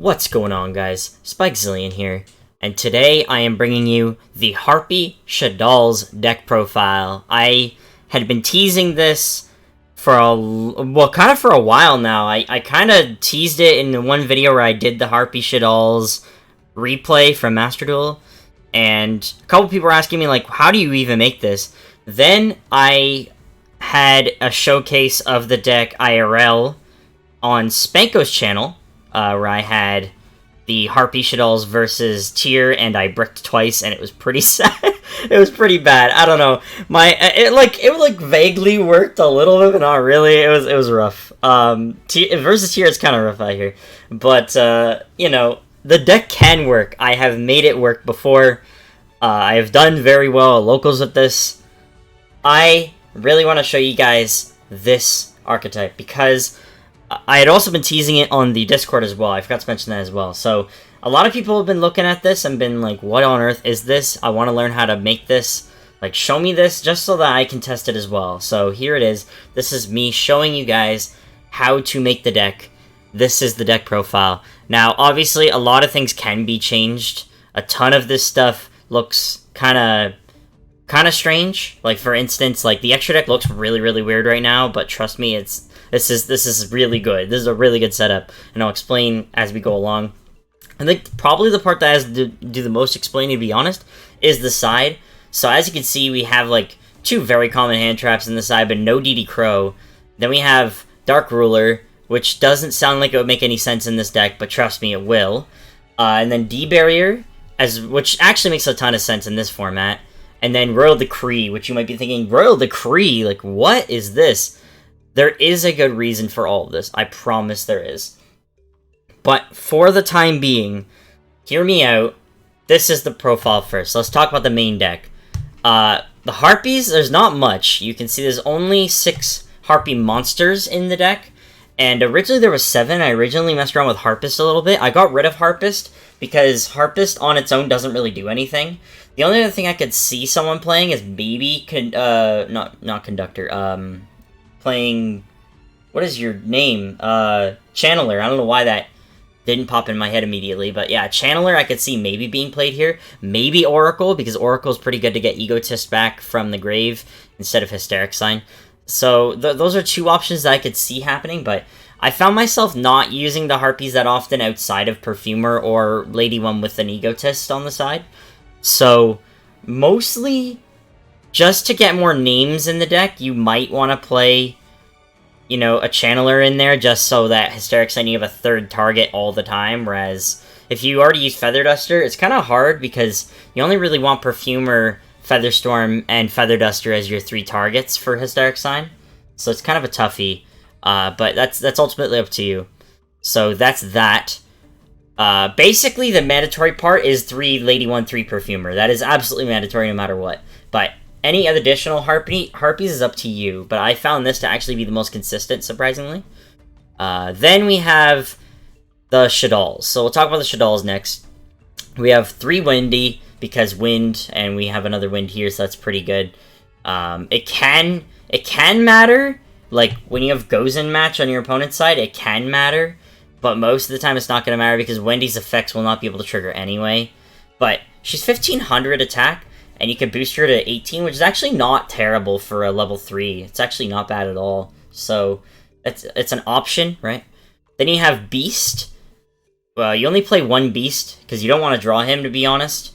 What's going on, guys? SpikeZillion here, and today I am bringing you the Harpy SHADDOLLS deck profile. I had been teasing this for kind of for a while now. I kind of teased it in the one video where I did the Harpy SHADDOLLS replay from Master Duel, and a couple people were asking me, like, how do you even make this? Then I had a showcase of the deck IRL on Spanko's channel, where I had the Harpy SHADDOLLS versus Tier, and I bricked twice, and it was pretty sad. It was pretty bad. I don't know. It vaguely worked a little bit, but not really. It was rough. Versus Tier, it's kind of rough out here, but you know, the deck can work. I have made it work before. I have done very well at locals with this. I really want to show you guys this archetype because I had also been teasing it on the Discord as well. I forgot to mention that as well. So a lot of people have been looking at this and been like, what on earth is this? I want to learn how to make this. Like, show me this just so that I can test it as well. So here it is. This is me showing you guys how to make the deck. This is the deck profile. Now, obviously, a lot of things can be changed. A ton of this stuff looks kind of strange. Like, for instance, like, the extra deck looks really, really weird right now, but trust me, this is really good. This is a really good setup, and I'll explain as we go along. I think probably the part that has to do the most explaining, to be honest, is the side. So as you can see, we have like two very common hand traps in the side, but no DD Crow. Then we have Dark Ruler, which doesn't sound like it would make any sense in this deck, but trust me, it will. And then D Barrier, which actually makes a ton of sense in this format. And then Royal Decree, which you might be thinking, Royal Decree? Like, what is this? There is a good reason for all of this. I promise there is. But for the time being, hear me out. This is the profile first. Let's talk about the main deck. The Harpies, there's not much. You can see there's only 6 Harpy monsters in the deck. And originally there was 7. I originally messed around with Harpist a little bit. I got rid of Harpist because Harpist on its own doesn't really do anything. The only other thing I could see someone playing is maybe, not Conductor, playing, what is your name? Channeler. I don't know why that didn't pop in my head immediately, but yeah, Channeler I could see maybe being played here. Maybe Oracle, because Oracle's pretty good to get Egotist back from the grave instead of Hysteric Sign. So those are 2 options that I could see happening, but I found myself not using the Harpies that often outside of Perfumer or Lady One with an Egotist on the side. So mostly just to get more names in the deck, you might want to play, you know, a Channeler in there just so that Hysteric Sign, you have a 3rd target all the time, whereas if you already use Feather Duster, it's kind of hard because you only really want Perfumer, Featherstorm, and Feather Duster as your 3 targets for Hysteric Sign. So it's kind of a toughie, but that's ultimately up to you. So that's that. Basically, the mandatory part is 3 Lady 1, 3 Perfumer. That is absolutely mandatory no matter what. But any additional Harpies is up to you, but I found this to actually be the most consistent, surprisingly. Then we have the SHADDOLLS. So we'll talk about the SHADDOLLS next. We have 3 Windy, because wind, and we have another wind here, so that's pretty good. It can matter, like, when you have Gozen match on your opponent's side, it can matter, but most of the time it's not going to matter, because Wendy's effects will not be able to trigger anyway. But she's 1500 attack, and you can boost her to 18, which is actually not terrible for a level 3. It's actually not bad at all. So, it's an option, right? Then you have Beast. Well, you only play 1 Beast, because you don't want to draw him, to be honest.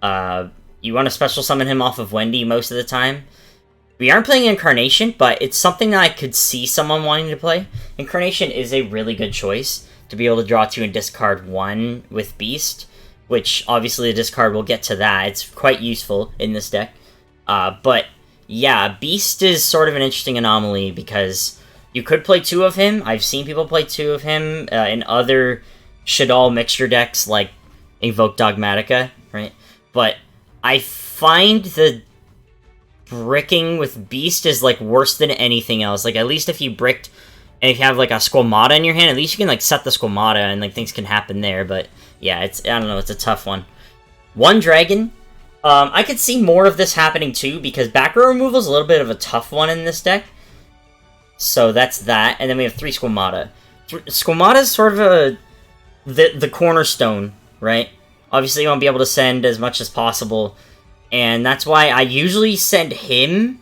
You want to special summon him off of Wendy most of the time. We aren't playing Incarnation, but it's something that I could see someone wanting to play. Incarnation is a really good choice to be able to draw 2 and discard 1 with Beast, which, obviously, the discard will get to that. It's quite useful in this deck. But, yeah, Beast is sort of an interesting anomaly, because you could play 2 of him. I've seen people play 2 of him in other SHADDOLL mixture decks, like Invoke Dogmatica, right? But I find the bricking with Beast is, like, worse than anything else. Like, at least if you bricked, and if you have, like, a Squamata in your hand, at least you can, like, set the Squamata, and, like, things can happen there, but yeah, I don't know, it's a tough one. 1 Dragon. I could see more of this happening too, because back row removal is a little bit of a tough one in this deck. So that's that, and then we have 3 Squamata. Squamata is sort of the cornerstone, right? Obviously, you won't be able to send as much as possible, and that's why I usually send him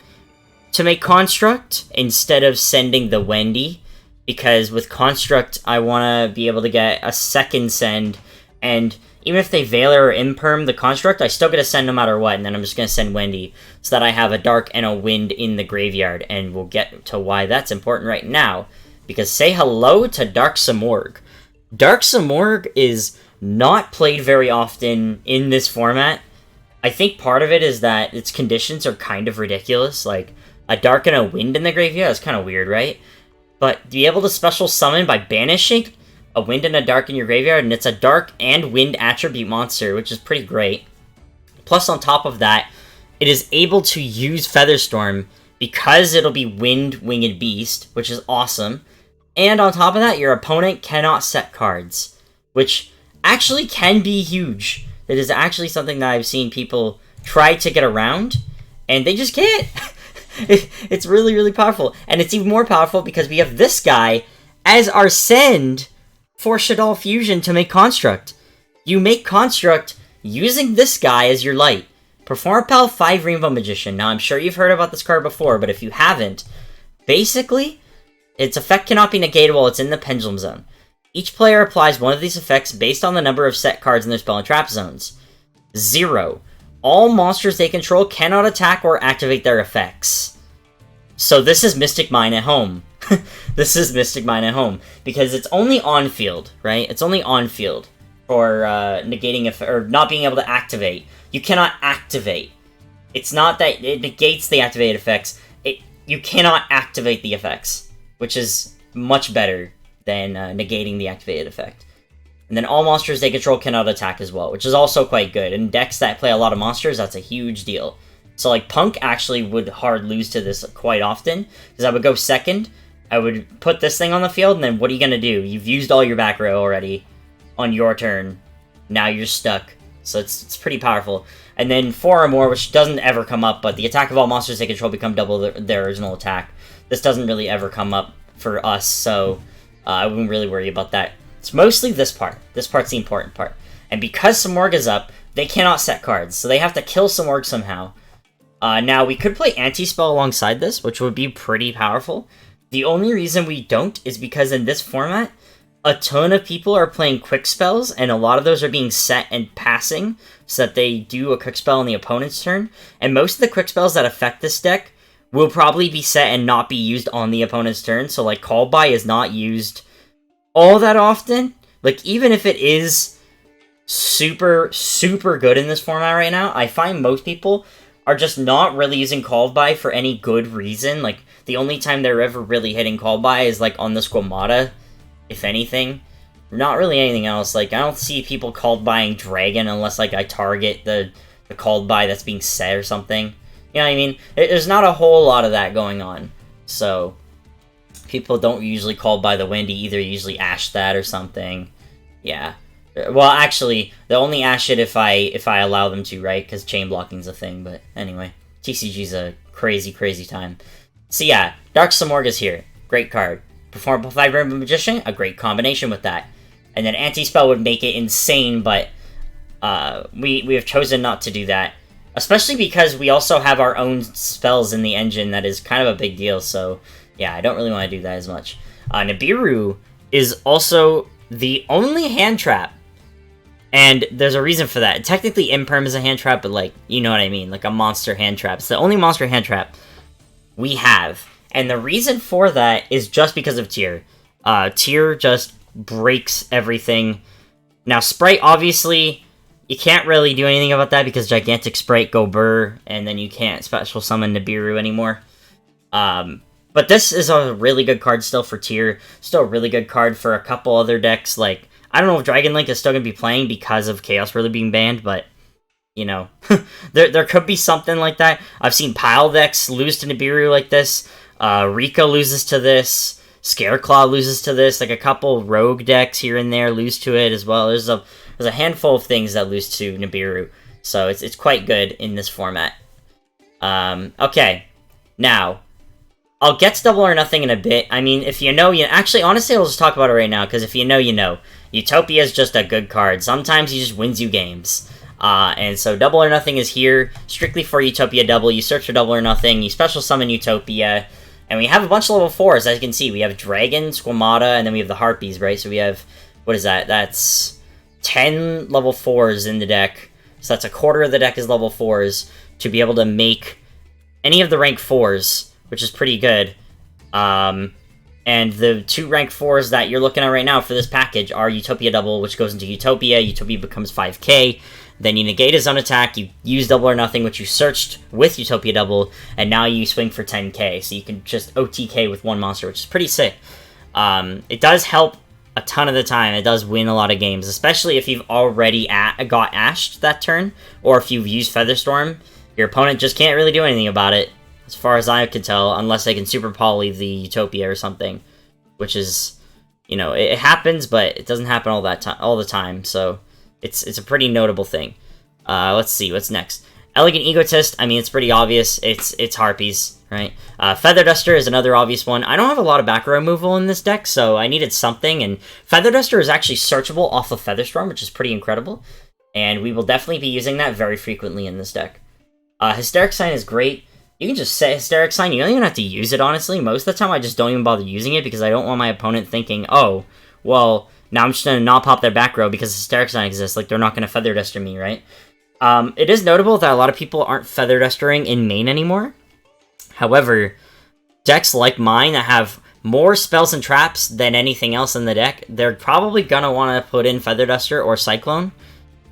to make Construct instead of sending the Wendy, because with Construct, I want to be able to get a second send, and even if they Veiler or Imperm the Construct, I still get to send no matter what, and then I'm just going to send Wendy, so that I have a Dark and a Wind in the graveyard, and we'll get to why that's important right now, because say hello to Dark Simorgh. Dark Simorgh is not played very often in this format. I think part of it is that its conditions are kind of ridiculous, like, a Dark and a Wind in the graveyard is kind of weird, right? But to be able to special summon by banishing a Wind and a Dark in your graveyard, and it's a Dark and Wind attribute monster, which is pretty great. Plus, on top of that, it is able to use Featherstorm because it'll be Wind Winged Beast, which is awesome. And on top of that, your opponent cannot set cards, which actually can be huge. It is actually something that I've seen people try to get around, and they just can't. It's really, really powerful. And it's even more powerful because we have this guy as our send for Shadal Fusion to make Construct. You make Construct using this guy as your light. Perform Pal 5 Rainbow Magician. Now, I'm sure you've heard about this card before, but if you haven't, basically, its effect cannot be negated while it's in the Pendulum Zone. Each player applies one of these effects based on the number of set cards in their spell and trap zones. 0. All monsters they control cannot attack or activate their effects. So this is Mystic Mine at home. This is Mystic Mine at home. Because it's only on field, right? It's only on field for negating or not being able to activate. You cannot activate. It's not that it negates the activated effects. You cannot activate the effects, which is much better than negating the activated effect. And then all monsters they control cannot attack as well, which is also quite good. In decks that play a lot of monsters, that's a huge deal. So, like, Punk actually would hard lose to this quite often, because I would go second, I would put this thing on the field, and then what are you going to do? You've used all your back row already on your turn. Now you're stuck. So it's pretty powerful. And then 4 or more, which doesn't ever come up, but the attack of all monsters they control become double their original attack. This doesn't really ever come up for us, so I wouldn't really worry about that. It's mostly this part. This part's the important part. And because Simorgh is up, they cannot set cards, so they have to kill Simorgh somehow. Now, we could play Anti-Spell alongside this, which would be pretty powerful. The only reason we don't is because in this format, a ton of people are playing quick spells, and a lot of those are being set and passing, so that they do a quick spell on the opponent's turn. And most of the quick spells that affect this deck will probably be set and not be used on the opponent's turn, so like Call By is not used all that often. Like, even if it is super, super good in this format right now, I find most people are just not really using Call By for any good reason. Like, the only time they're ever really hitting Call By is, like, on the Squamata, if anything. Not really anything else. Like, I don't see people Called Buying Dragon unless, like, I target the Called By that's being set or something. You know what I mean? There's not a whole lot of that going on. So, people don't usually Call By the Wendy, either usually Ash that or something. Yeah. Well, actually, they'll only Ash it if I allow them to, right? Because chain blocking's a thing, but anyway. TCG's a crazy, crazy time. So yeah, Dark Simorgh is here. Great card. Perform by Rainbow Magician, a great combination with that. And then Anti-Spell would make it insane, but we have chosen not to do that. Especially because we also have our own spells in the engine that is kind of a big deal, so yeah, I don't really want to do that as much. Nibiru is also the only hand trap. And there's a reason for that. Technically, Imperm is a hand trap, but, like, you know what I mean. Like, a monster hand trap. It's the only monster hand trap we have. And the reason for that is just because of Tier. Tier just breaks everything. Now, Sprite, obviously, you can't really do anything about that because Gigantic Sprite go burr, and then you can't special summon Nibiru anymore. But this is a really good card still for Tier. Still a really good card for a couple other decks, like, I don't know if Dragon Link is still going to be playing because of Chaos really being banned, but, you know, there could be something like that. I've seen Pile decks lose to Nibiru like this. Rika loses to this. Scareclaw loses to this. Like, a couple Rogue decks here and there lose to it as well. There's a handful of things that lose to Nibiru, so it's quite good in this format. Okay, now, I'll get to Double or Nothing in a bit. I mean, if you know, you... Actually, honestly, I'll just talk about it right now, because if you know, you know. Utopia is just a good card. Sometimes he just wins you games. And so Double or Nothing is here strictly for Utopia Double. You search for Double or Nothing, you special summon Utopia, and we have a bunch of level 4s, as you can see. We have Dragon, Squamata, and then we have the Harpies, right? So we have, what is that? That's 10 level 4s in the deck. So that's a quarter of the deck is level 4s to be able to make any of the rank 4s, which is pretty good. And the 2 rank 4s that you're looking at right now for this package are Utopia Double, which goes into Utopia. Utopia becomes 5k. Then you negate his own attack, you use Double or Nothing, which you searched with Utopia Double, and now you swing for 10k. So you can just OTK with one monster, which is pretty sick. It does help a ton of the time. It does win a lot of games, especially if you've already got ashed that turn, or if you've used Featherstorm. Your opponent just can't really do anything about it, as far as I can tell, unless they can Super Poly the Utopia or something, which is, you know, it happens, but it doesn't happen all the time, so it's a pretty notable thing. Let's see, what's next? Elegant Egotist, I mean, it's pretty obvious. It's Harpies, right? Feather Duster is another obvious one. I don't have a lot of back row removal in this deck, so I needed something, and Feather Duster is actually searchable off of Featherstorm, which is pretty incredible, and we will definitely be using that very frequently in this deck. Hysteric Sign is great. You can just set Hysteric Sign. You don't even have to use it, honestly. Most of the time, I just don't even bother using it because I don't want my opponent thinking, oh, well, now I'm just going to not pop their back row because Hysteric Sign exists. Like, they're not going to Feather Duster me, right? It is notable that a lot of people aren't Feather Dustering in main anymore. However, decks like mine that have more spells and traps than anything else in the deck, they're probably going to want to put in Feather Duster or Cyclone.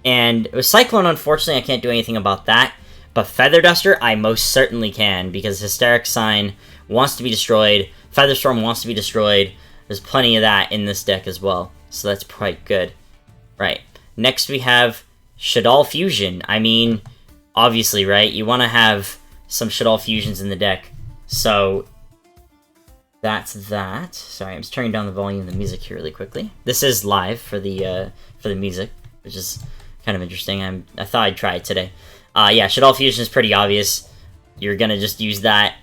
And with Cyclone, unfortunately, I can't do anything about that. But Feather Duster, I most certainly can, because Hysteric Sign wants to be destroyed, Featherstorm wants to be destroyed. There's plenty of that in this deck as well, so that's quite good. Right, next we have Shadal Fusion. I mean, obviously, right, you want to have some Shadal Fusions in the deck, so that's that. Sorry, I'm just turning down the volume of the music here really quickly. This is live for the music, which is kind of interesting. I thought I'd try it today. Yeah, Shadal Fusion is pretty obvious. You're gonna just use that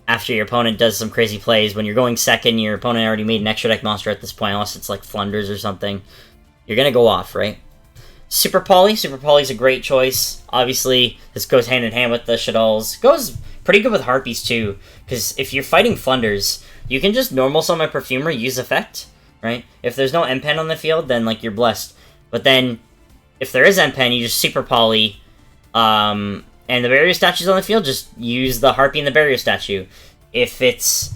after your opponent does some crazy plays. When you're going second, your opponent already made an extra deck monster at this point, unless it's like Flunders or something. You're gonna go off, right? Super Poly. Super Poly is a great choice. Obviously, this goes hand in hand with the Shadolls. Goes pretty good with Harpies, too, because if you're fighting Flunders, you can just normal summon Perfumer, use effect, right? If there's no M-Pen on the field, then, like, you're blessed. But then, if there is M-Pen, you just Super Poly, and the barrier statue's on the field, just use the Harpy and the barrier statue. If it's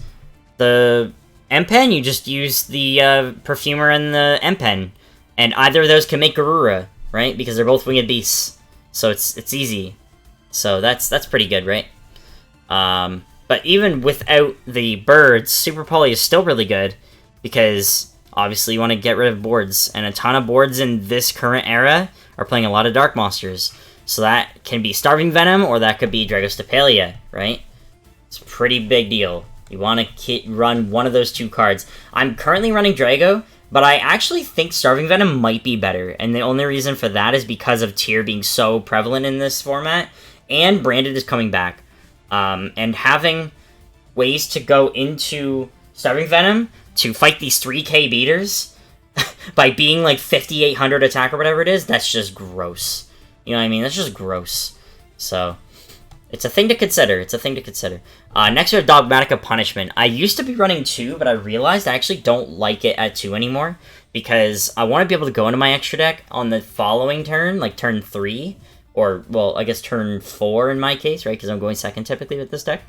the M-Pen, you just use the Perfumer and the M-Pen. And either of those can make Garura, right? Because they're both winged beasts. So it's easy. So that's pretty good, right? But even without the birds, Super Poly is still really good. Because, obviously, you want to get rid of boards. And a ton of boards in this current era are playing a lot of Dark Monsters. So that can be Starving Venom, or that could be Dragostapelia, right? It's a pretty big deal. You want to run one of those two cards. I'm currently running Drago, but I actually think Starving Venom might be better. And the only reason for that is because of Tyr being so prevalent in this format, and Branded is coming back. And having ways to go into Starving Venom to fight these 3k beaters by being like 5800 attack or whatever it is, that's just gross. You know what I mean? That's just gross. So, it's a thing to consider. It's a thing to consider. Next we have Dogmatica Punishment. I used to be running 2, but I realized I actually don't like it at 2 anymore, because I want to be able to go into my extra deck on the following turn, like turn 3, or, well, I guess turn 4 in my case, right? Because I'm going second typically with this deck.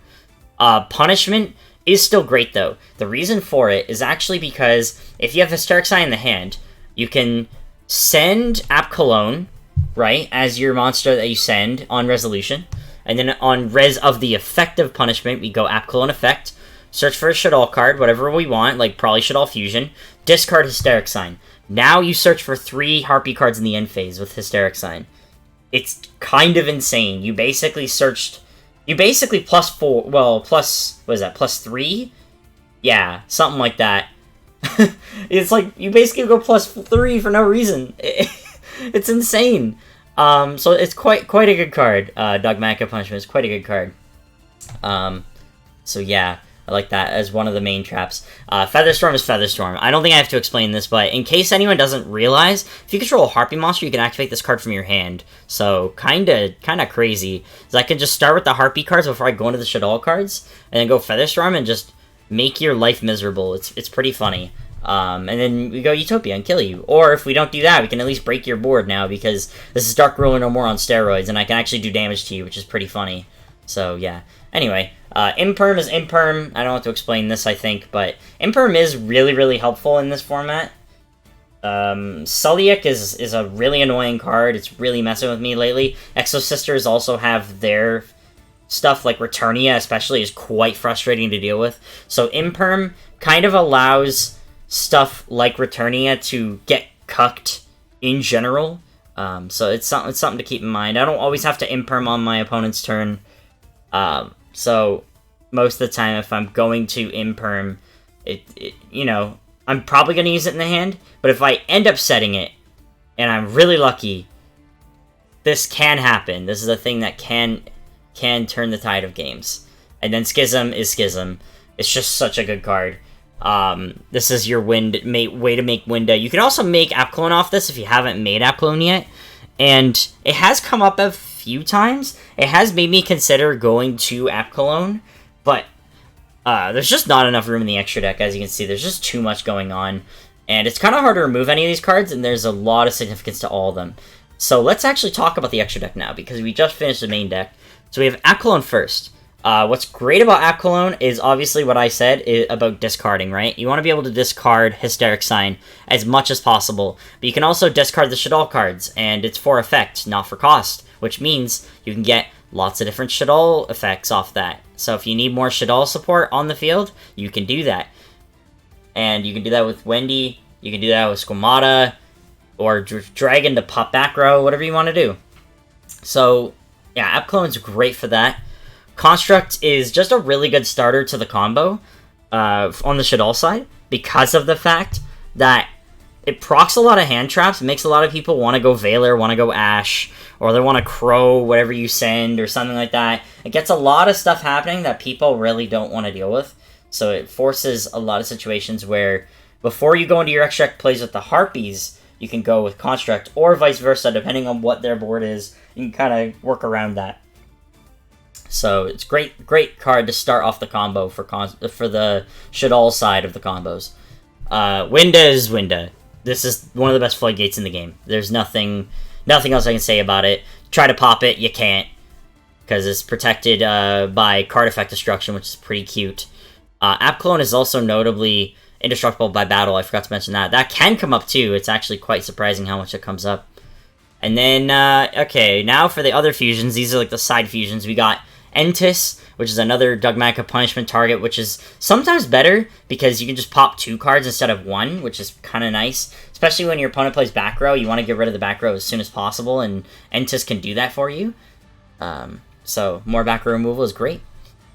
Punishment is still great, though. The reason for it is actually because if you have Hysteric Sign in the hand, you can send App Cologne, right, as your monster that you send on resolution, and then on res of the effective punishment, we go App Cologne effect, search for a Shaddoll card, whatever we want, like probably Shadal Fusion, discard Hysteric Sign. Now you search for 3 Harpy cards in the end phase with Hysteric Sign. It's kind of insane. You basically plus 4, well, plus, what is that, plus 3? Yeah, something like that. It's like, you basically go plus 3 for no reason. It's insane. So it's quite a good card. Dogmatica Punishment is quite a good card. So yeah. I like that as one of the main traps. Featherstorm is Featherstorm. I don't think I have to explain this, but in case anyone doesn't realize, if you control a Harpy monster, you can activate this card from your hand. So, kinda crazy. So I can just start with the Harpy cards before I go into the Shaddoll cards, and then go Featherstorm and just make your life miserable. It's pretty funny. And then we go Utopia and kill you. Or if we don't do that, we can at least break your board now, because this is Dark Ruler No More on steroids, and I can actually do damage to you, which is pretty funny. So, yeah. Anyway, Imperm is Imperm. I don't have to explain this, I think, but Imperm is really helpful in this format. Sulliek is a really annoying card. It's really messing with me lately. Exo Sisters also have their stuff, like Returnia especially is quite frustrating to deal with. So Imperm kind of allows stuff like Returnia to get cucked in general. So it's something to keep in mind. I don't always have to Imperm on my opponent's turn. So most of the time, if I'm going to Imperm, you know, I'm probably going to use it in the hand, but if I end up setting it, and I'm really lucky, this can happen. This is a thing that can turn the tide of games. And then Schism is Schism. It's just such a good card. This is your way to make Winda. You can also make Apclone off this if you haven't made Apclone yet, and it has come up a few times. It has made me consider going to Apclone, but there's just not enough room in the extra deck. As you can see, there's just too much going on, and it's kind of hard to remove any of these cards, and there's a lot of significance to all of them. So let's actually talk about the extra deck now, because we just finished the main deck. So we have Apclone first. What's great about Apclone is obviously what I said about discarding, right? You want to be able to discard Hysteric Sign as much as possible, but you can also discard the Shaddoll cards, and it's for effect, not for cost, which means you can get lots of different Shaddoll effects off that. So if you need more Shaddoll support on the field, you can do that. And you can do that with Wendy, you can do that with Squamata, or Dragon to pop back row, whatever you want to do. So, yeah, Apclone's great for that. Construct is just a really good starter to the combo on the Shaddoll side, because of the fact that it procs a lot of hand traps. It makes a lot of people want to go Valor, want to go Ash, or they want to Crow whatever you send, or something like that. It gets a lot of stuff happening that people really don't want to deal with. So it forces a lot of situations where, before you go into your extra deck plays with the Harpies, you can go with Construct, or vice versa, depending on what their board is. You can kind of work around that. So it's great card to start off the combo for the Shaddoll side of the combos. Winda is Winda. This is one of the best floodgates in the game. There's nothing else I can say about it. Try to pop it, you can't, because it's protected by card effect destruction, which is pretty cute. Apclone is also notably indestructible by battle. I forgot to mention that. That can come up too. It's actually quite surprising how much it comes up. And then, okay, now for the other fusions. These are like the side fusions. We got Entis, which is another Dogmatica punishment target, which is sometimes better because you can just pop 2 cards instead of 1, which is kind of nice. Especially when your opponent plays back row, you want to get rid of the back row as soon as possible, and Entis can do that for you. So more back row removal is great.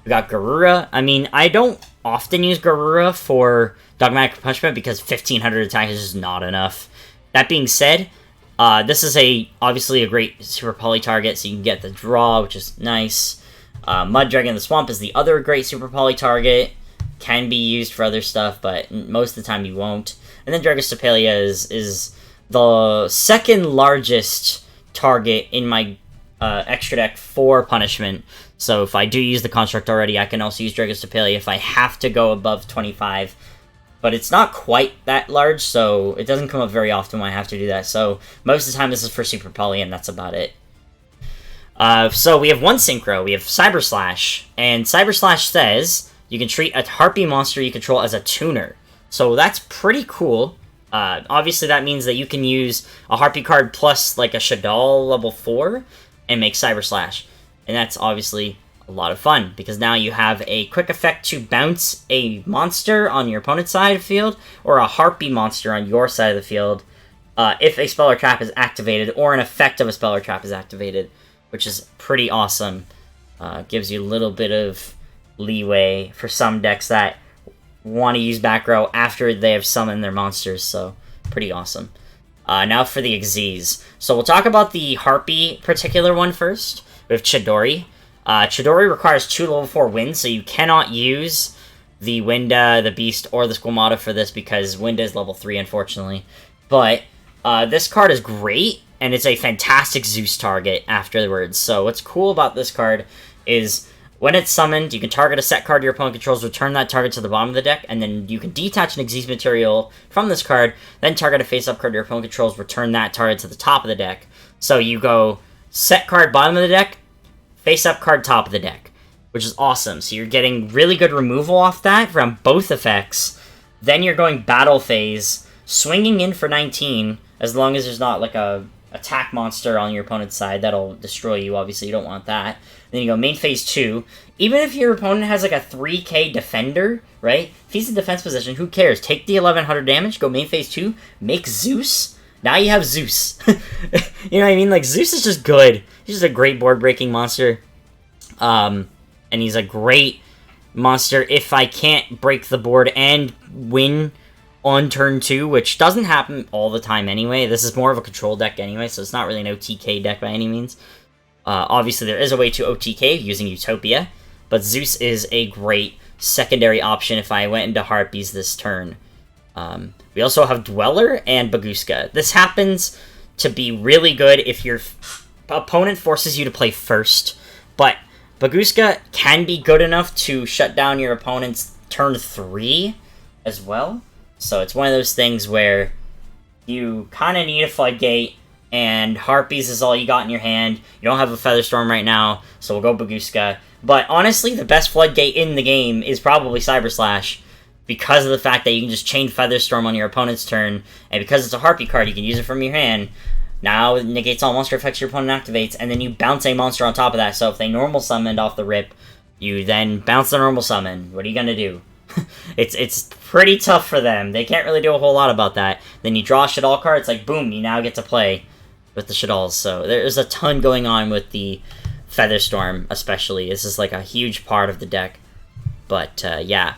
We got Garura. I mean, I don't often use Garura for Dogmatic Punishment because 1500 attack is just not enough. That being said, this is obviously a great Super Poly target, so you can get the draw, which is nice. Mud Dragon in the Swamp is the other great Super Poly target. Can be used for other stuff, but most of the time you won't. And then Dragostapelia is the second largest target in my extra deck for punishment. So if I do use the Construct already, I can also use Dragostapelia if I have to go above 25. But it's not quite that large, so it doesn't come up very often when I have to do that. So most of the time this is for Super Poly, and that's about it. So we have one synchro. We have Cyber Slash, and Cyber Slash says you can treat a Harpy monster you control as a tuner. So that's pretty cool. Obviously that means that you can use a Harpy card plus like a Shaddoll level 4 and make Cyber Slash. And that's obviously a lot of fun, because now you have a quick effect to bounce a monster on your opponent's side of the field, or a Harpy monster on your side of the field, if a spell or trap is activated, or an effect of a spell or trap is activated, which is pretty awesome. Gives you a little bit of leeway for some decks that want to use back row after they have summoned their monsters, so pretty awesome. Now for the Xyz. So we'll talk about the Harpy particular one first. We have Chidori. Chidori requires 2 level 4 wins, so you cannot use the Winda, the Beast, or the Squamata for this because Winda is level 3, unfortunately. But this card is great, and it's a fantastic Zeus target afterwards. So what's cool about this card is when it's summoned, you can target a set card your opponent controls, return that target to the bottom of the deck, and then you can detach an Xyz material from this card, then target a face-up card your opponent controls, return that target to the top of the deck. So you go set card bottom of the deck, face-up card top of the deck, which is awesome. So you're getting really good removal off that from both effects. Then you're going battle phase, swinging in for 19, as long as there's not like a attack monster on your opponent's side that'll destroy you. Obviously, you don't want that. Then you go main phase 2. Even if your opponent has like a 3k defender, right? If he's in defense position, who cares? Take the 1100 damage, go main phase 2, make Zeus. Now you have Zeus. You know what I mean? Like, Zeus is just good. He's just a great board-breaking monster. And he's a great monster if I can't break the board and win on turn 2, which doesn't happen all the time anyway. This is more of a control deck anyway, so it's not really an OTK deck by any means. Obviously, there is a way to OTK using Utopia, but Zeus is a great secondary option if I went into Harpies this turn. We also have Dweller and Baguska. This happens to be really good if your opponent forces you to play first, but Baguska can be good enough to shut down your opponent's turn 3 as well. So it's one of those things where you kind of need a Floodgate, and Harpies is all you got in your hand. You don't have a Featherstorm right now, so we'll go Baguska. But honestly, the best Floodgate in the game is probably Cyber Slash, because of the fact that you can just chain Featherstorm on your opponent's turn, and because it's a Harpy card, you can use it from your hand. Now it negates all monster effects your opponent activates, and then you bounce a monster on top of that. So if they normal summoned off the rip, you then bounce the normal summon. What are you gonna do? It's pretty tough for them. They can't really do a whole lot about that. Then you draw a Shadal card, it's like, boom, you now get to play with the Shaddolls. So there's a ton going on with the Featherstorm, especially. This is like a huge part of the deck. But, yeah.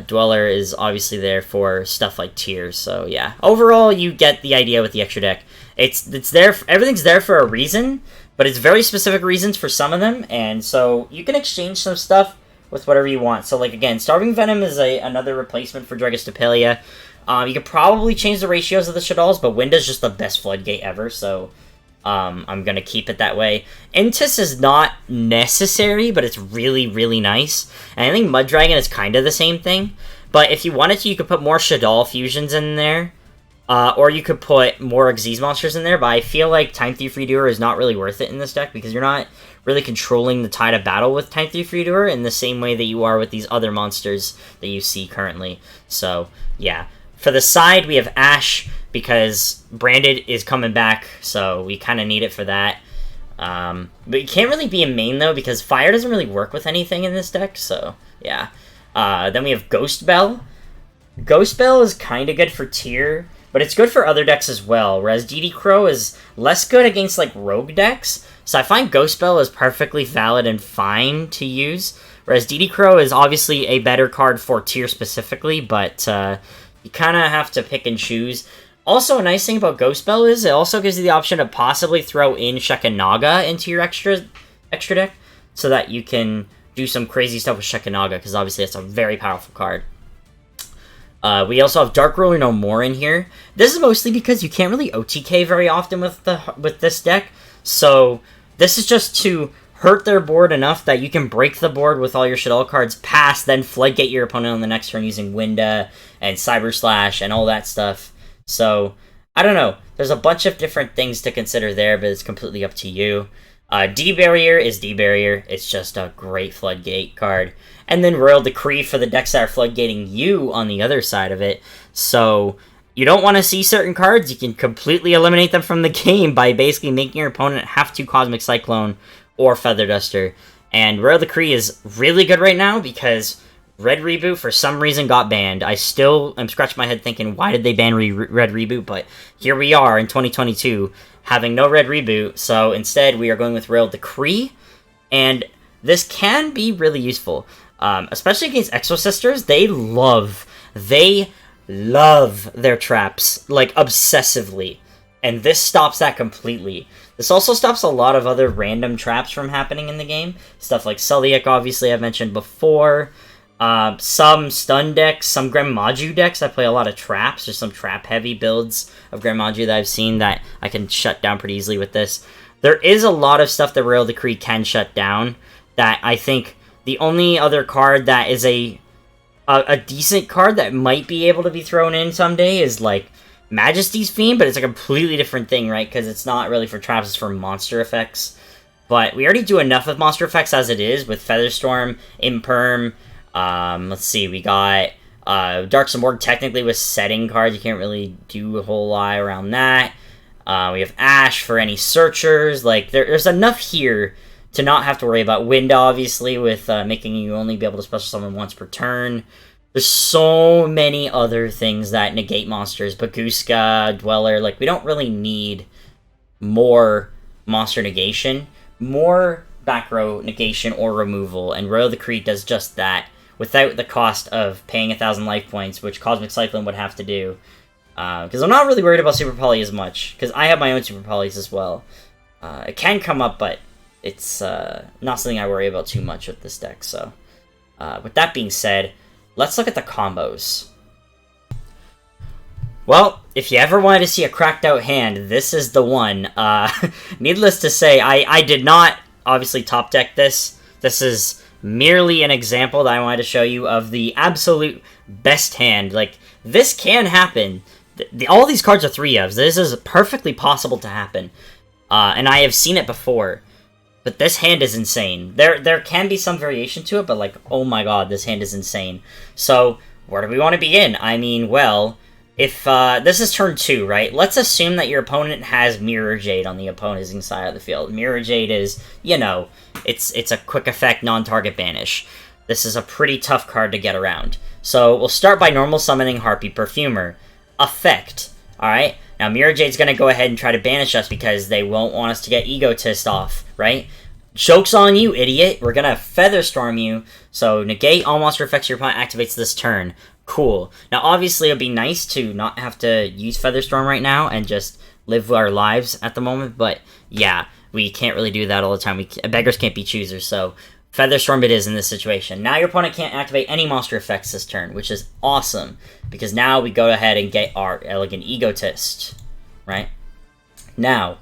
Dweller is obviously there for stuff like tiers, so yeah. Overall, you get the idea with the extra deck. It's there, everything's there for a reason, but it's very specific reasons for some of them, and so you can exchange some stuff with whatever you want. So, like, again, Starving Venom is another replacement for Dragostapelia. You could probably change the ratios of the Shaddolls, but Winda's just the best Floodgate ever, so I'm gonna keep it that way. Intis is not necessary, but it's really, really nice. And I think Mud Dragon is kind of the same thing. But if you wanted to, you could put more Shadal Fusions in there. Or you could put more Xyz monsters in there, but I feel like Time Thief Redoer is not really worth it in this deck, because you're not really controlling the tide of battle with Time Thief Redoer in the same way that you are with these other monsters that you see currently. So, yeah. For the side, we have Ash, because Branded is coming back, so we kind of need it for that. But you can't really be a main, though, because Fire doesn't really work with anything in this deck, so, yeah. Then we have Ghost Bell. Ghost Bell is kind of good for tier, but it's good for other decks as well, whereas DD Crow is less good against, like, rogue decks. So I find Ghost Bell is perfectly valid and fine to use, whereas DD Crow is obviously a better card for tier specifically, but you kind of have to pick and choose. Also, a nice thing about Ghost Bell is it also gives you the option to possibly throw in Shekanaga into your extra deck, so that you can do some crazy stuff with Shekanaga, because obviously it's a very powerful card. We also have Dark Ruler No More in here. This is mostly because you can't really OTK very often with this deck, so this is just to hurt their board enough that you can break the board with all your Shaddoll cards past, then Floodgate your opponent on the next turn using Winda and Cyber Slash and all that stuff. So, I don't know. There's a bunch of different things to consider there, but it's completely up to you. D-Barrier is D-Barrier. It's just a great Floodgate card. And then Royal Decree for the decks that are Floodgating you on the other side of it. So, you don't want to see certain cards, you can completely eliminate them from the game by basically making your opponent have to Cosmic Cyclone or Feather Duster. And Royal Decree is really good right now because Red Reboot for some reason got banned. I still am scratching my head thinking, why did they ban Red Reboot? But here we are in 2022 having no Red Reboot, so instead we are going with Royal Decree, and this can be really useful. Especially against Exosisters, they love their traps, like, obsessively. And this stops that completely. This also stops a lot of other random traps from happening in the game. Stuff like Sulliak, obviously, I've mentioned before. Some stun decks, some Grandmaju decks. I play a lot of traps. There's some trap-heavy builds of Grandmaju that I've seen that I can shut down pretty easily with this. There is a lot of stuff that Royal Decree can shut down that I think the only other card that is a decent card that might be able to be thrown in someday is, like, Majesty's Fiend, but it's a completely different thing, right? Because it's not really for traps, it's for monster effects. But we already do enough of monster effects as it is with Featherstorm, Imperm. Let's see, we got Dark Simorg technically with setting cards. You can't really do a whole lot around that. We have Ash for any searchers. Like, there's enough here to not have to worry about Wind, obviously, with making you only be able to special summon once per turn. There's so many other things that negate monsters. Baguska, Dweller, like, we don't really need more monster negation. More back row negation or removal, and Royal Decree does just that, without the cost of paying 1,000 life points, which Cosmic Cyclone would have to do. Because I'm not really worried about Super Poly as much, because I have my own Super Polys as well. It can come up, but it's not something I worry about too much with this deck, so... with that being said, let's look at the combos. Well, if you ever wanted to see a cracked out hand, this is the one. Needless to say, I did not obviously top deck this. This is merely an example that I wanted to show you of the absolute best hand. Like, this can happen. All these cards are 3-ofs. This is perfectly possible to happen. And I have seen it before. But this hand is insane. There can be some variation to it, but like, oh my god, this hand is insane. So, where do we want to begin? I mean, well... If, this is turn 2, right? Let's assume that your opponent has Mirror Jade on the opposing side of the field. Mirror Jade is, you know, it's a quick effect, non-target banish. This is a pretty tough card to get around. So, we'll start by normal summoning Harpy Perfumer. Effect, alright? Now, Mirror Jade's gonna go ahead and try to banish us because they won't want us to get Egotist off, right? Joke's on you, idiot! We're gonna Featherstorm you, so negate all monster effects your opponent activates this turn. Cool. Now, obviously, it would be nice to not have to use Featherstorm right now and just live our lives at the moment, but yeah, we can't really do that all the time. Beggars can't be choosers, so Featherstorm it is in this situation. Now your opponent can't activate any monster effects this turn, which is awesome, because now we go ahead and get our Elegant Egotist, right? Now,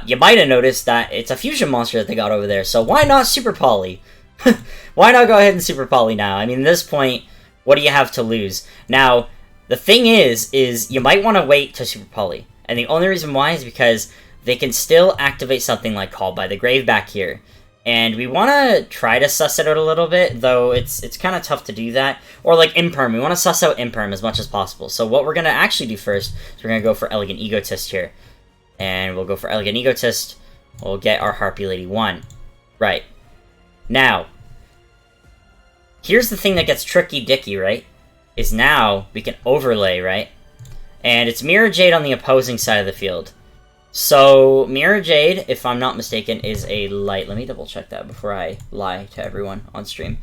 you might have noticed that it's a fusion monster that they got over there, so why not Super Poly? Why not go ahead and Super Poly now? I mean, at this point... What do you have to lose? Now, the thing is you might want to wait to Super Poly. And the only reason why is because they can still activate something like Called by the Grave back here. And we want to try to suss it out a little bit, though it's kind of tough to do that. Or like Imperm, we want to suss out Imperm as much as possible. So what we're going to actually do first is we're going to go for Elegant Egotist here. And we'll go for Elegant Egotist. We'll get our Harpy Lady 1. Right. Now... Here's the thing that gets tricky-dicky, right? Is now we can overlay, right? And it's Mirror Jade on the opposing side of the field. So, Mirror Jade, if I'm not mistaken, is a light. Let me double-check that before I lie to everyone on stream.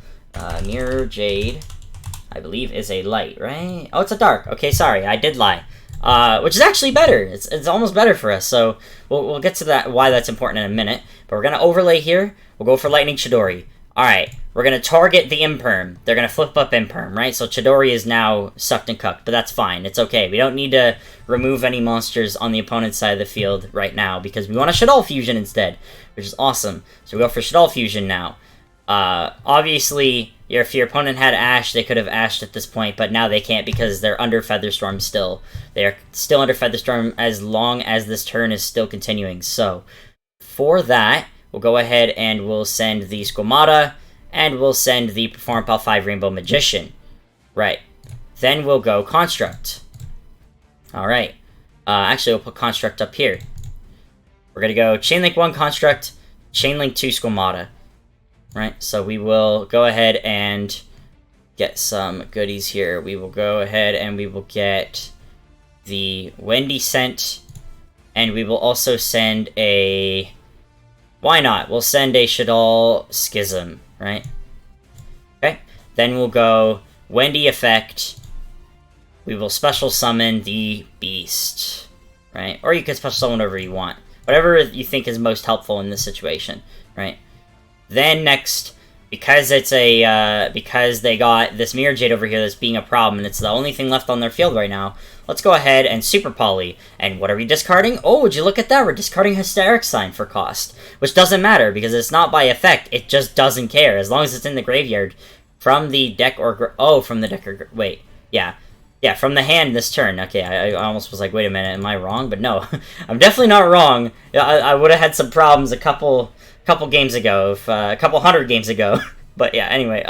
Mirror Jade, I believe, is a light, right? Oh, it's a dark. Okay, sorry, I did lie. Which is actually better. It's almost better for us, so we'll get to that, why that's important in a minute. But we're going to overlay here. We'll go for Lightning Chidori. Alright, we're going to target the Imperm. They're going to flip up Imperm, right? So Chidori is now sucked and cucked, but that's fine. It's okay. We don't need to remove any monsters on the opponent's side of the field right now, because we want a Shadal Fusion instead, which is awesome. So we go for Shadal Fusion now. Obviously, if your opponent had Ash, they could have Ashed at this point, but now they can't because they're under Featherstorm still. They are still under Featherstorm as long as this turn is still continuing. So, for that... We'll go ahead and we'll send the Squamata, and we'll send the Perform Pal 5 Rainbow Magician. Right. Then we'll go Construct. Alright. Actually, we'll put Construct up here. We're going to go Chainlink 1 Construct, Chainlink 2 Squamata. Right, so we will go ahead and get some goodies here. We will go ahead and we will get the Wendy Scent, and we will also send a... Why not? We'll send a Shadal Schism, right? Okay. Then we'll go Wendy Effect. We will special summon the Beast, right? Or you can special summon whatever you want. Whatever you think is most helpful in this situation, right? Then next, because it's a, because they got this Mirror Jade over here that's being a problem, and it's the only thing left on their field right now, let's go ahead and Super Poly. And what are we discarding? Oh, would you look at that? We're discarding Hysteric Sign for cost, which doesn't matter, because it's not by effect, it just doesn't care, as long as it's in the graveyard. From the deck or... Oh, from the deck or... Wait, yeah. Yeah, from the hand this turn. Okay, I almost was like, wait a minute, am I wrong? But no, I'm definitely not wrong. I would have had some problems a couple games ago, a couple hundred games ago. But yeah, anyway,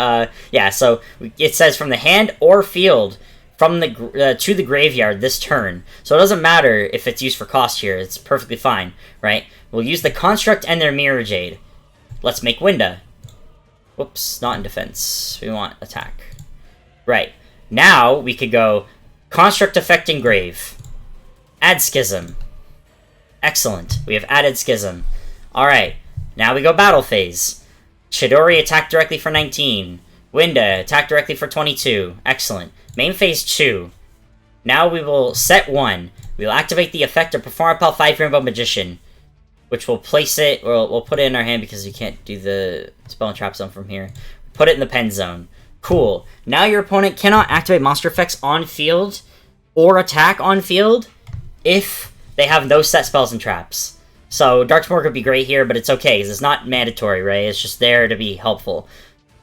yeah, so it says from the hand or field from the to the graveyard this turn. So it doesn't matter if it's used for cost here, it's perfectly fine, right? We'll use the Construct and their Mirror Jade. Let's make Winda. Whoops, not in defense. We want attack. Right. Now, we could go Construct Affecting Grave. Add Schism. Excellent. We have added Schism. Alright. Now we go Battle Phase. Chidori attack directly for 19. Winda attack directly for 22. Excellent. Main Phase 2. Now we will set 1. We will activate the effect of Perform Repel 5 Rainbow Magician, which will place it, or we'll put it in our hand because we can't do the Spell and Trap Zone from here. Put it in the pen zone. Cool. Now your opponent cannot activate monster effects on field or attack on field if they have no set spells and traps. So Darksmoor could be great here, but it's okay because it's not mandatory, right? It's just there to be helpful.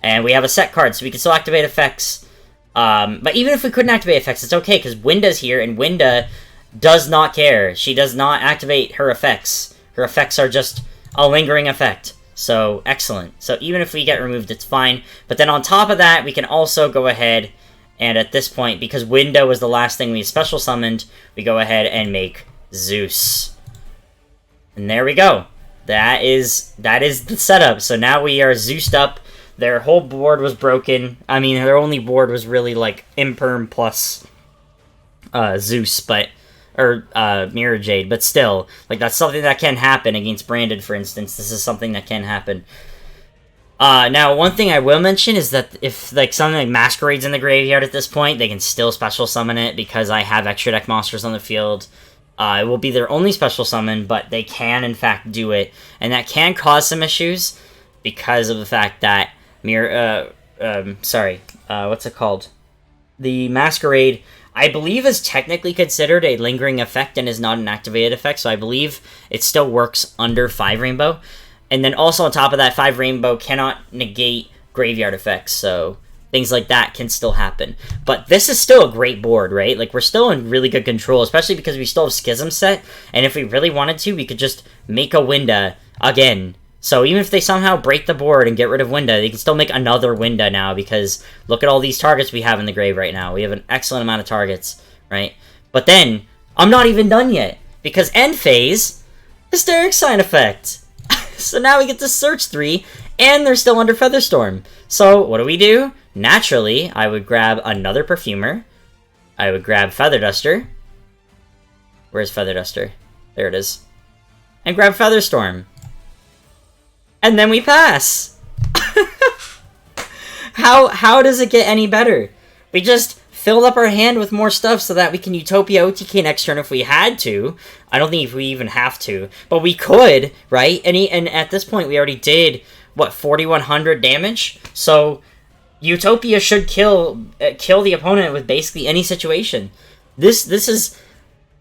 And we have a set card, so we can still activate effects. But even if we couldn't activate effects, it's okay because Winda's here, and Winda does not care. She does not activate her effects. Her effects are just a lingering effect. So, excellent. So, even if we get removed, it's fine. But then on top of that, we can also go ahead and at this point, because Winda was the last thing we special summoned, we go ahead and make Zeus. And there we go. That is the setup. So now we are Zeused up. Their whole board was broken. I mean, their only board was really like Imperm plus Zeus, but... or Mirror Jade, but still, like, that's something that can happen against Branded, for instance. This is something that can happen. Now, one thing I will mention is that if, like, something like Masquerade's in the graveyard at this point, they can still special summon it, because I have extra deck monsters on the field. It will be their only special summon, but they can, in fact, do it, and that can cause some issues, because of the fact that what's it called? The Masquerade... I believe is technically considered a lingering effect and is not an activated effect, so I believe it still works under 5 Rainbow. And then also on top of that, 5 Rainbow cannot negate graveyard effects, so things like that can still happen. But this is still a great board, right? Like, we're still in really good control, especially because we still have Schism set, and if we really wanted to, we could just make a Winda again. So even if they somehow break the board and get rid of Winda, they can still make another Winda now, because look at all these targets we have in the grave right now. We have an excellent amount of targets, right? But then, I'm not even done yet, because end phase, Hysteric Sign effect. So now we get to search 3, and they're still under Featherstorm. So what do? Naturally, I would grab another Perfumer. I would grab Feather Duster. Where's Feather Duster? There it is. And grab Featherstorm. And then we pass! How does it get any better? We just filled up our hand with more stuff so that we can Utopia OTK next turn if we had to. I don't think we even have to. But we could, right? And at this point, we already did, what, 4,100 damage? So, Utopia should kill the opponent with basically any situation. This is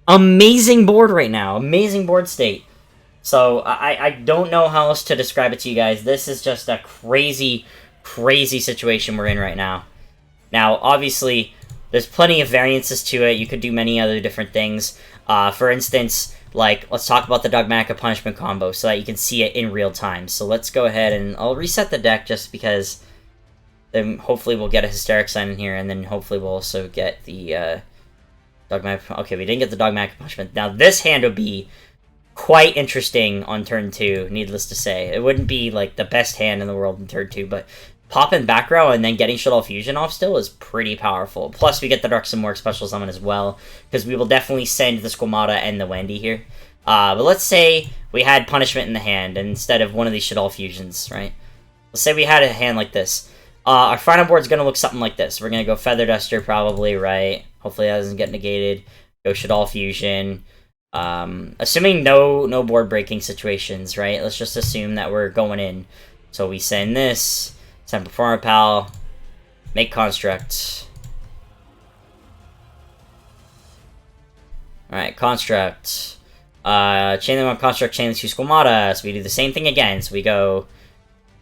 amazing board right now. Amazing board state. So, I don't know how else to describe it to you guys. This is just a crazy, crazy situation we're in right now. Now, obviously, there's plenty of variances to it. You could do many other different things. For instance, like, let's talk about the Dogmatic Punishment combo so that you can see it in real time. So let's go ahead and I'll reset the deck just because then hopefully we'll get a Hysteric Sign in here, and then hopefully we'll also get the Dogmatic... Okay, we didn't get the Dogmatic Punishment. Now, this hand would be quite interesting on turn 2, needless to say. It wouldn't be, like, the best hand in the world in turn 2, but popping back row and then getting Shadal Fusion off still is pretty powerful. Plus, we get the Dark Simorgh special summon as well, because we will definitely send the Squamata and the Wendy here. But let's say we had Punishment in the hand instead of one of these Shadal Fusions, right? Let's say we had a hand like this. Our final board's going to look something like this. We're going to go Feather Duster probably, right? Hopefully that doesn't get negated. Go Shadal Fusion. Assuming no board breaking situations, right? Let's just assume that we're going in. So we send this, Send Performer Pal. Make Construct. Alright, Construct. Chain them on Construct, chain the 2 Squamata. So we do the same thing again. So we go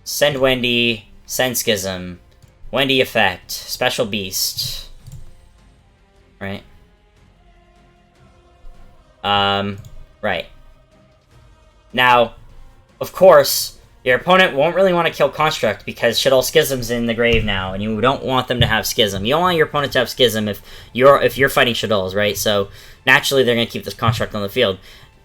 send Wendy, send Schism, Wendy effect, Special Beast. Right. Right. Now, of course, your opponent won't really want to kill Construct because Shadal Schism's in the grave now, and you don't want them to have Schism. You don't want your opponent to have Schism if you're fighting Shadalls, right? So naturally, they're going to keep this Construct on the field.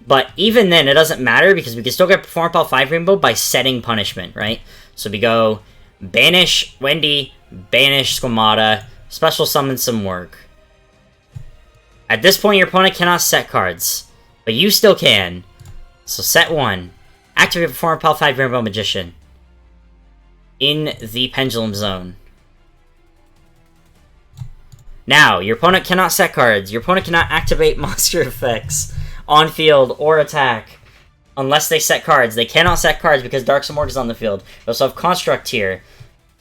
But even then, it doesn't matter because we can still get Performer Pal 5 Rainbow by setting punishment, right? So we go banish Wendy, banish Squamata, special summon some work. At this point, your opponent cannot set cards, but you still can. So set 1. Activate Performer Pal 5 Rainbow Magician in the Pendulum Zone. Now, your opponent cannot set cards. Your opponent cannot activate monster effects on field or attack unless they set cards. They cannot set cards because Dark Simorgh is on the field. We also have Construct here.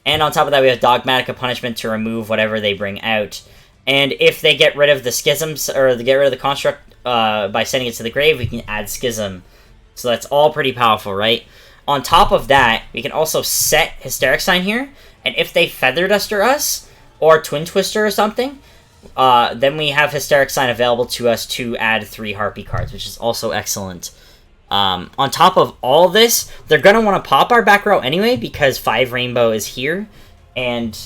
And on top of that, we have Dogmatica Punishment to remove whatever they bring out. And if they get rid of the Schisms, or they get rid of the Construct by sending it to the grave, we can add Schism. So that's all pretty powerful, right? On top of that, we can also set Hysteric Sign here. And if they Feather Duster us, or Twin Twister or something, then we have Hysteric Sign available to us to add 3 Harpy cards, which is also excellent. On top of all this, they're going to want to pop our back row anyway, because 5 Rainbow is here. And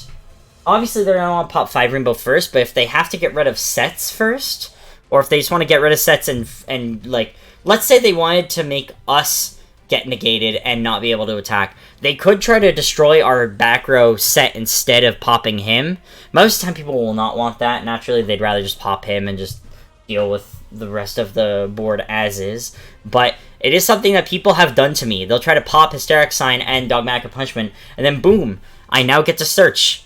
obviously they're going to want to pop 5 Rainbow first, but if they have to get rid of sets first, or if they just want to get rid of sets and like, let's say they wanted to make us get negated and not be able to attack, they could try to destroy our back row set instead of popping him. Most of the time people will not want that. Naturally, they'd rather just pop him and just deal with the rest of the board as is. But it is something that people have done to me. They'll try to pop Hysteric Sign and Dogmatic Punishment, and then boom, I now get to search.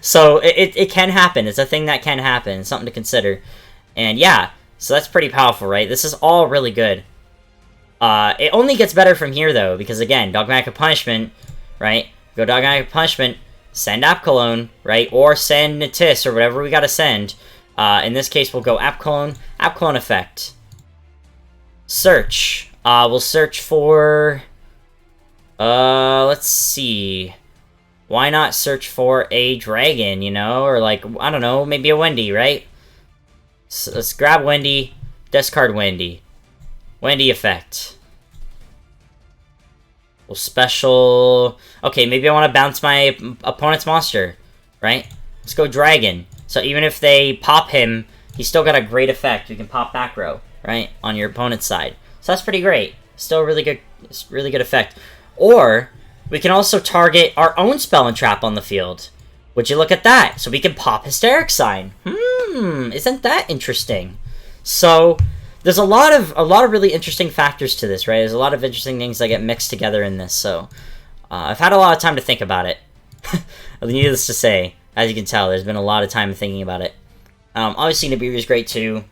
So it can happen. It's a thing that can happen. It's something to consider. And yeah, so that's pretty powerful, right? This is all really good. It only gets better from here, though, because, again, Dogmatic Punishment, right? Go Dogmatic Punishment, send Apcolone, right? Or send Natis, or whatever we gotta send. In this case, we'll go Apcolone effect. Search. We'll search for... let's see. Why not search for a dragon, you know? Or, like, I don't know, maybe a Wendy, right? So let's grab Wendy, discard Wendy. Wendy effect. We'll special... Okay, maybe I want to bounce my opponent's monster, right? Let's go Dragon. So even if they pop him, he's still got a great effect. You can pop back row, right? On your opponent's side. So that's pretty great. Still really good effect. Or, we can also target our own spell and trap on the field. Would you look at that? So we can pop Hysteric Sign. Isn't that interesting? So... there's a lot of really interesting factors to this, right? There's a lot of interesting things that get mixed together in this, so... I've had a lot of time to think about it. Needless to say, as you can tell, there's been a lot of time thinking about it. Obviously, Nibiru is great, too.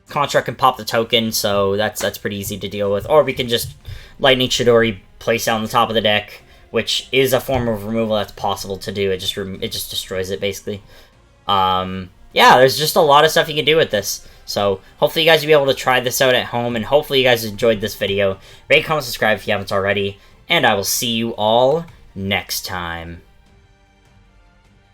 Construct can pop the token, so that's pretty easy to deal with. Or we can just Lightning Chidori, place it on the top of the deck, which is a form of removal that's possible to do. It just destroys it, basically. Yeah, there's just a lot of stuff you can do with this. So, hopefully you guys will be able to try this out at home, and hopefully you guys enjoyed this video. Rate, comment, subscribe if you haven't already, and I will see you all next time.